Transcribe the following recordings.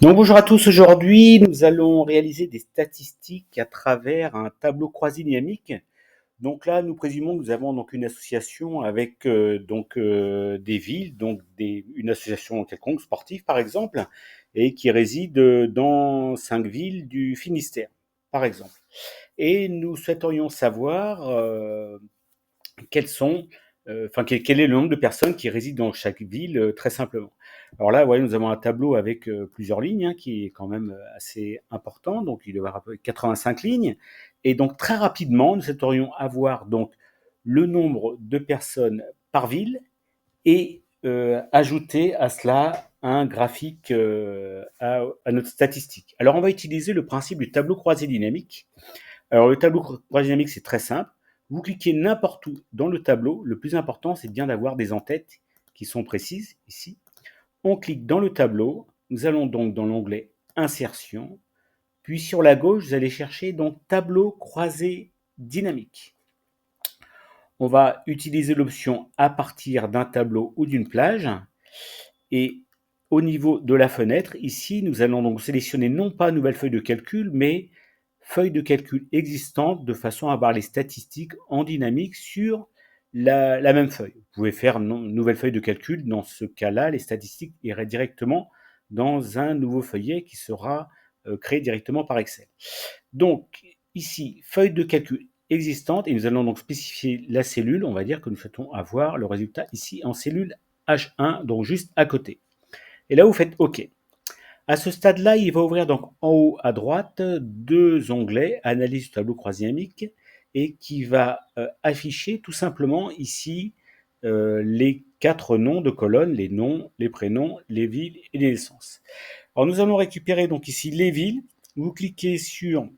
Donc bonjour à tous, aujourd'hui nous allons réaliser des statistiques à travers un tableau croisé dynamique. Donc là nous présumons que nous avons donc une association avec des villes, une association quelconque sportive par exemple, et qui réside dans 5 villes du Finistère par exemple. Et nous souhaiterions savoir quels sont, quel est le nombre de personnes qui résident dans chaque ville, très simplement. Alors là, ouais, nous avons un tableau avec plusieurs lignes, hein, qui est quand même assez important. Donc, il doit y avoir à peu près 85 lignes. Et donc, très rapidement, nous souhaiterions avoir donc le nombre de personnes par ville et ajouter à cela un graphique à notre statistique. Alors, on va utiliser le principe du tableau croisé dynamique. Alors, le tableau croisé dynamique, c'est très simple. Vous cliquez n'importe où dans le tableau. Le plus important, c'est bien d'avoir des en-têtes qui sont précises, ici. On clique dans le tableau. Nous allons donc dans l'onglet Insertion. Puis sur la gauche, vous allez chercher donc Tableau croisé dynamique. On va utiliser l'option à partir d'un tableau ou d'une plage. Et au niveau de la fenêtre, ici, nous allons donc sélectionner non pas nouvelle feuille de calcul, mais feuille de calcul existante de façon à avoir les statistiques en dynamique sur la même feuille. Vous pouvez faire une nouvelle feuille de calcul. Dans ce cas-là, les statistiques iraient directement dans un nouveau feuillet qui sera créé directement par Excel. Donc, ici, feuille de calcul existante, et nous allons donc spécifier la cellule. On va dire que nous souhaitons avoir le résultat ici en cellule H1, donc juste à côté. Et là, vous faites OK. À ce stade-là, il va ouvrir donc en haut à droite deux onglets, analyse du tableau croisé dynamique, et qui va afficher tout simplement ici les 4 noms de colonnes, les noms, les prénoms, les villes et les naissances. Alors nous allons récupérer donc ici les villes. Vous cliquez sur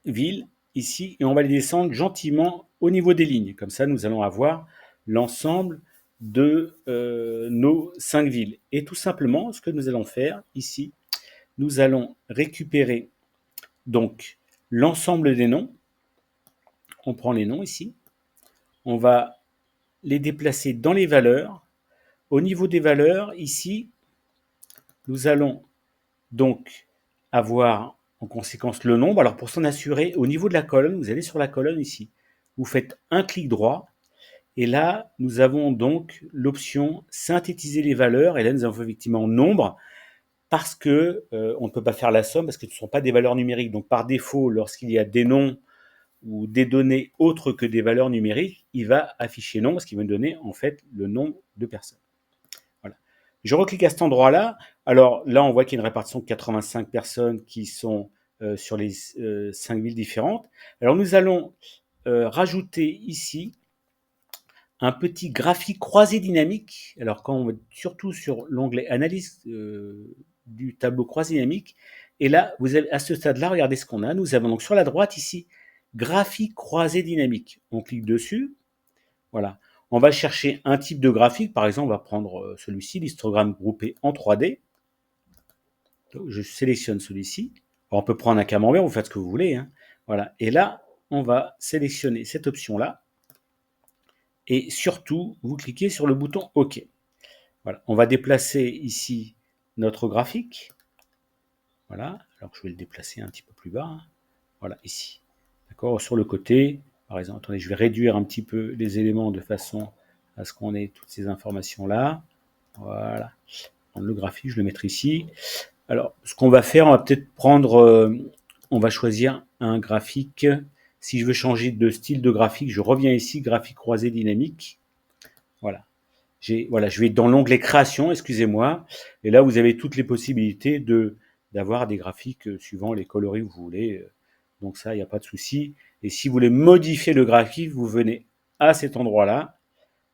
ville ici et on va les descendre gentiment au niveau des lignes. Comme ça, nous allons avoir l'ensemble de nos 5 villes. Et tout simplement, ce que nous allons faire ici, nous allons récupérer donc l'ensemble des noms. On prend les noms ici. On va les déplacer dans les valeurs. Au niveau des valeurs, ici, nous allons donc avoir en conséquence le nombre. Alors pour s'en assurer, au niveau de la colonne, vous allez sur la colonne ici. Vous faites un clic droit. Et là, nous avons donc l'option synthétiser les valeurs. Et là, nous avons effectivement nombre parce que on ne peut pas faire la somme parce que ce ne sont pas des valeurs numériques. Donc par défaut, lorsqu'il y a des noms ou des données autres que des valeurs numériques, il va afficher non parce qu'il va me donner en fait le nombre de personnes. Voilà. Je reclique à cet endroit-là. Alors là, on voit qu'il y a une répartition de 85 personnes qui sont sur les 5 villes différentes. Alors nous allons rajouter ici un petit graphique croisé dynamique. Alors quand on va surtout sur l'onglet analyse du tableau croisé dynamique, et là, vous avez, à ce stade-là, regardez ce qu'on a. Nous avons donc sur la droite ici, graphique croisé dynamique. On clique dessus. Voilà. On va chercher un type de graphique. Par exemple, on va prendre celui-ci, l'histogramme groupé en 3D. Donc, je sélectionne celui-ci. On peut prendre un camembert, vous faites ce que vous voulez, hein. Voilà. Et là, on va sélectionner cette option-là. Et surtout, vous cliquez sur le bouton OK. Voilà. On va déplacer ici notre graphique. Voilà. Alors, je vais le déplacer un petit peu plus bas. Voilà, ici. D'accord. Sur le côté, par exemple, attendez, je vais réduire un petit peu les éléments de façon à ce qu'on ait toutes ces informations-là. Voilà. Le graphique, je le mettrai ici. Alors, ce qu'on va faire, on va peut-être prendre, on va choisir un graphique. Si je veux changer de style de graphique, je reviens ici, graphique croisé dynamique. Voilà. Voilà, je vais dans l'onglet création, excusez-moi, et là vous avez toutes les possibilités d'avoir des graphiques suivant les coloris que vous voulez. Donc ça, il n'y a pas de souci. Et si vous voulez modifier le graphique, vous venez à cet endroit-là.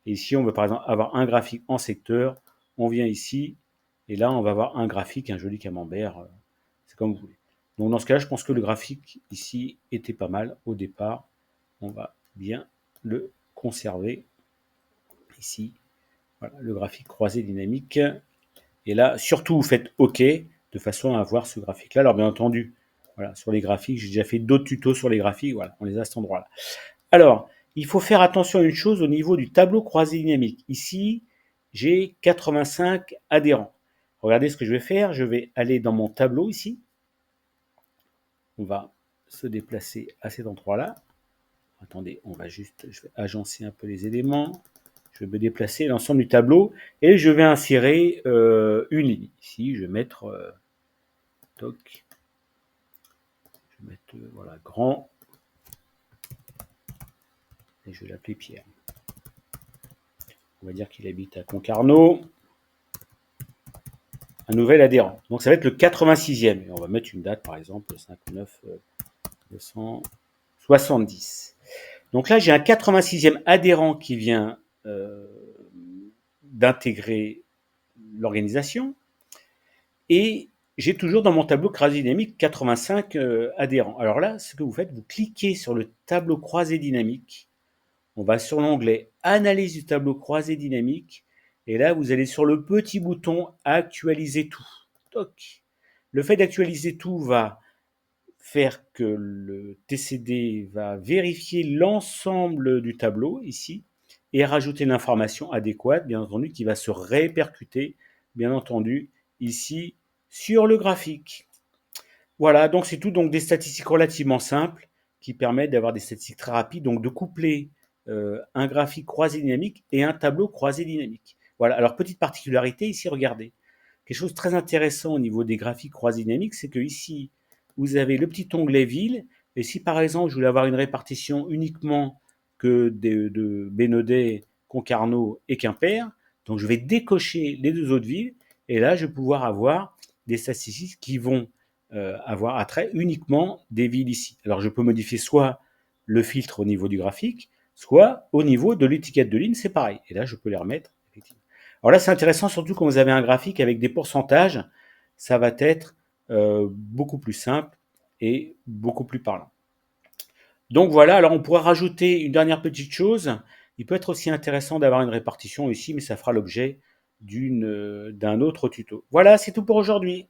Et si on veut par exemple avoir un graphique en secteur, on vient ici, et là on va avoir un graphique, un joli camembert. C'est comme vous voulez. Donc dans ce cas-là, je pense que le graphique ici était pas mal au départ. On va bien le conserver ici. Voilà, le graphique croisé dynamique. Et là, surtout, vous faites OK de façon à avoir ce graphique-là. Alors, bien entendu, voilà, sur les graphiques, j'ai déjà fait d'autres tutos sur les graphiques. Voilà, on les a à cet endroit-là. Alors, il faut faire attention à une chose au niveau du tableau croisé dynamique. Ici, j'ai 85 adhérents. Regardez ce que je vais faire. Je vais aller dans mon tableau ici. On va se déplacer à cet endroit-là. Attendez, je vais agencer un peu les éléments. Je vais me déplacer l'ensemble du tableau et je vais insérer une ligne. Ici, je vais mettre toc. Je vais mettre voilà, grand. Et je vais l'appeler Pierre. On va dire qu'il habite à Concarneau. Un nouvel adhérent. Donc ça va être le 86e. Et on va mettre une date, par exemple, le 59 270. Donc là, j'ai un 86e adhérent qui vient d'intégrer l'organisation. Et j'ai toujours dans mon tableau croisé dynamique 85 adhérents. Alors là, ce que vous faites, vous cliquez sur le tableau croisé dynamique. On va sur l'onglet Analyse du tableau croisé dynamique. Et là, vous allez sur le petit bouton Actualiser tout. Toc. Le fait d'actualiser tout va faire que le TCD va vérifier l'ensemble du tableau ici et rajouter l'information adéquate, bien entendu, qui va se répercuter, bien entendu, ici sur le graphique. Voilà, donc c'est tout, donc des statistiques relativement simples qui permettent d'avoir des statistiques très rapides, donc de coupler un graphique croisé dynamique et un tableau croisé dynamique. Voilà, alors petite particularité ici, regardez. Quelque chose de très intéressant au niveau des graphiques croisés dynamiques, c'est que ici, vous avez le petit onglet ville, et si par exemple je voulais avoir une répartition uniquement que de Bénodet, Concarneau et Quimper, donc je vais décocher les deux autres villes, et là je vais pouvoir avoir des statistiques qui vont avoir attrait uniquement des villes ici. Alors je peux modifier soit le filtre au niveau du graphique, soit au niveau de l'étiquette de ligne, c'est pareil. Et là je peux les remettre, effectivement. Alors là c'est intéressant, surtout quand vous avez un graphique avec des pourcentages, ça va être beaucoup plus simple et beaucoup plus parlant. Donc voilà, alors on pourrait rajouter une dernière petite chose. Il peut être aussi intéressant d'avoir une répartition ici, mais ça fera l'objet d'un autre tuto. Voilà, c'est tout pour aujourd'hui.